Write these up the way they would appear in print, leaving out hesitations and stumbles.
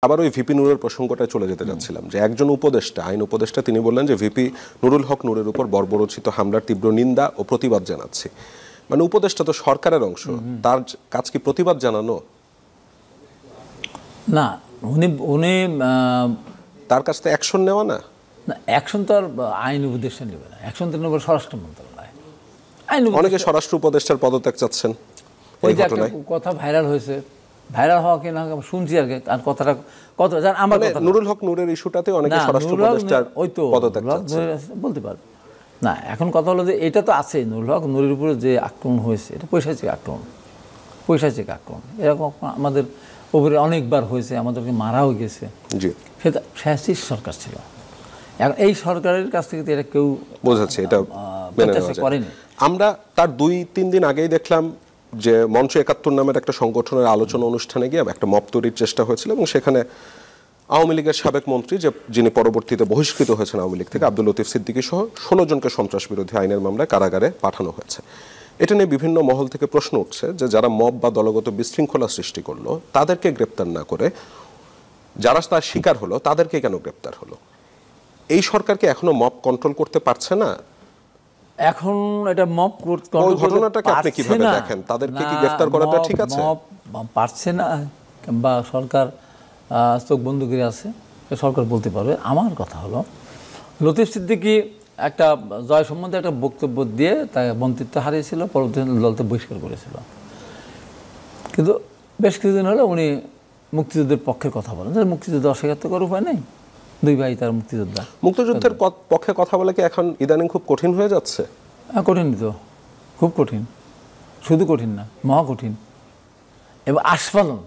আবার ওই ভিপি নুরের প্রসঙ্গটা চলে যেতে যাচ্ছিলাম যে একজন উপদেষ্টা আইন উপদেষ্টা তিনি বললেন যে ভিপি নুরুল হক নূরের উপর বর্বরোচিত হামলার তীব্র নিন্দা ও প্রতিবাদ জানাচ্ছি। মানে উপদেষ্টা তো সরকারের অংশ, তার কাজ কি প্রতিবাদ জানানো? না, উনি তার কাছ থেকে অ্যাকশন নেওয়া না? না, অ্যাকশন তো আর আইন উপদেষ্টা নেবে না, অ্যাকশন তো নেবে স্বরাষ্ট্র মন্ত্রণালয়। অনেকে স্বরাষ্ট্র উপদেষ্টার পদত্যাগ চাচ্ছেন। ওই যে একটা কথা ভাইরাল হয়েছে, ভাইরাল হওয়া কিনা শুনছি আর কি, আর কথাটা কত জান আমার নুরুল হক নূরের ইস্যুটাতে অনেকে স্বরাষ্ট্র উপদেষ্টার পদত্যাগ বলতে পারবে না। এখন কথা হলো যে এটা তো আছে, নুরুল হক নূরের উপরে যে আক্রমণ হয়েছে এটা পৈশাচিক আক্রমণ, পৈশাচিক আক্রমণ। এরকম আমাদের উপরে অনেকবার হয়েছে, আমাদেরকে মারাও গেছে। সেটা ফ্যাসিস্ট সরকার ছিল। এখন এই সরকারের কাছ থেকে এটা কেউ বোঝাচ্ছে, এটা করেনি। আমরা তার 2-3 দিন আগেই দেখলাম যে মঞ্চ 71 নামের একটা সংগঠনের আলোচনা অনুষ্ঠানে গিয়ে একটা মব তৈরির চেষ্টা হয়েছিল এবং সেখানে আওয়ামী লীগের সাবেক মন্ত্রী যিনি পরবর্তীতে বহিষ্কৃত হয়েছেন আওয়ামী লীগ থেকে, আব্দুল লতিফ সিদ্দিকী সহ 16 জনকে সন্ত্রাস বিরোধী আইনের মামলায় কারাগারে পাঠানো হয়েছে। এটা নিয়ে বিভিন্ন মহল থেকে প্রশ্ন উঠছে যে যারা মব বা দলগত বিশৃঙ্খলা সৃষ্টি করলো তাদেরকে গ্রেপ্তার না করে যারা তার শিকার হলো তাদেরকে কেন গ্রেপ্তার হলো? এই সরকারকে এখনো মব কন্ট্রোল করতে পারছে না? এখন এটা মব ঘটনাটাকে আপনি কিভাবে দেখেন? তাদেরকে কি গ্রেফতার করাটা ঠিক আছে? মব পারছে না বা সরকার চোখ বন্ধ করে আছে, সরকার বলতে পারবে। আমার কথা হলো লতিফ সিদ্দিকী একটা জয় সম্বন্ধে একটা বক্তব্য দিয়ে তাকে মন্ত্রিত্ব হারিয়েছিল, পরবর্তী দলতে বহিষ্কার করেছিল। কিন্তু বেশ কিছুদিন হলো উনি মুক্তিযুদ্ধের পক্ষে কথা বলেন, যে মুক্তিযুদ্ধ অস্বীকার করার উপায় নেই, দুই ভাই তার মুক্তিযোদ্ধা। মুক্তিযুদ্ধের পক্ষে কথা বলে কি এখন ইদানিং খুব কঠিন হয়ে যাচ্ছে? হ্যাঁ, কঠিন তো, খুব কঠিন, শুধু কঠিন না, মহা কঠিন। এবং আস্ফালন,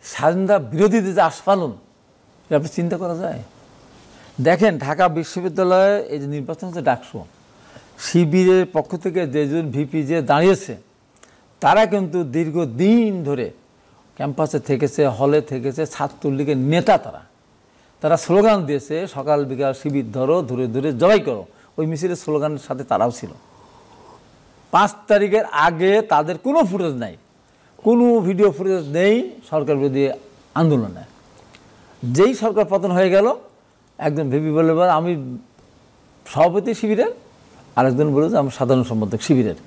স্বাধীনতা বিরোধীদের যে আস্ফালন, এটা আপনি চিন্তা করা যায়? দেখেন ঢাকা বিশ্ববিদ্যালয়ে এই যে নির্বাচন হচ্ছে ডাকসু, শিবিরের পক্ষ থেকে যেজন ভিপি যে দাঁড়িয়েছে তারা কিন্তু দীর্ঘদিন ধরে ক্যাম্পাসে থেকেছে, হলে থেকেছে, ছাত্রলীগের নেতা তারা স্লোগান দিয়েছে সকাল বিকাল শিবির ধরো, ধরে ধরে জবাই করো। ওই মিছিলের স্লোগানের সাথে তারাও ছিল। 5 তারিখের আগে তাদের কোনো ফুটেজ নাই, কোনো ভিডিও ফুটেজ নেই সরকার বিরোধী আন্দোলনে। যেই সরকার পতন হয়ে গেল, একজন ভিপি বলে আমি সভাপতি শিবিরের, আরেকজন বলে যে আমি সাধারণ সম্পাদক শিবিরের।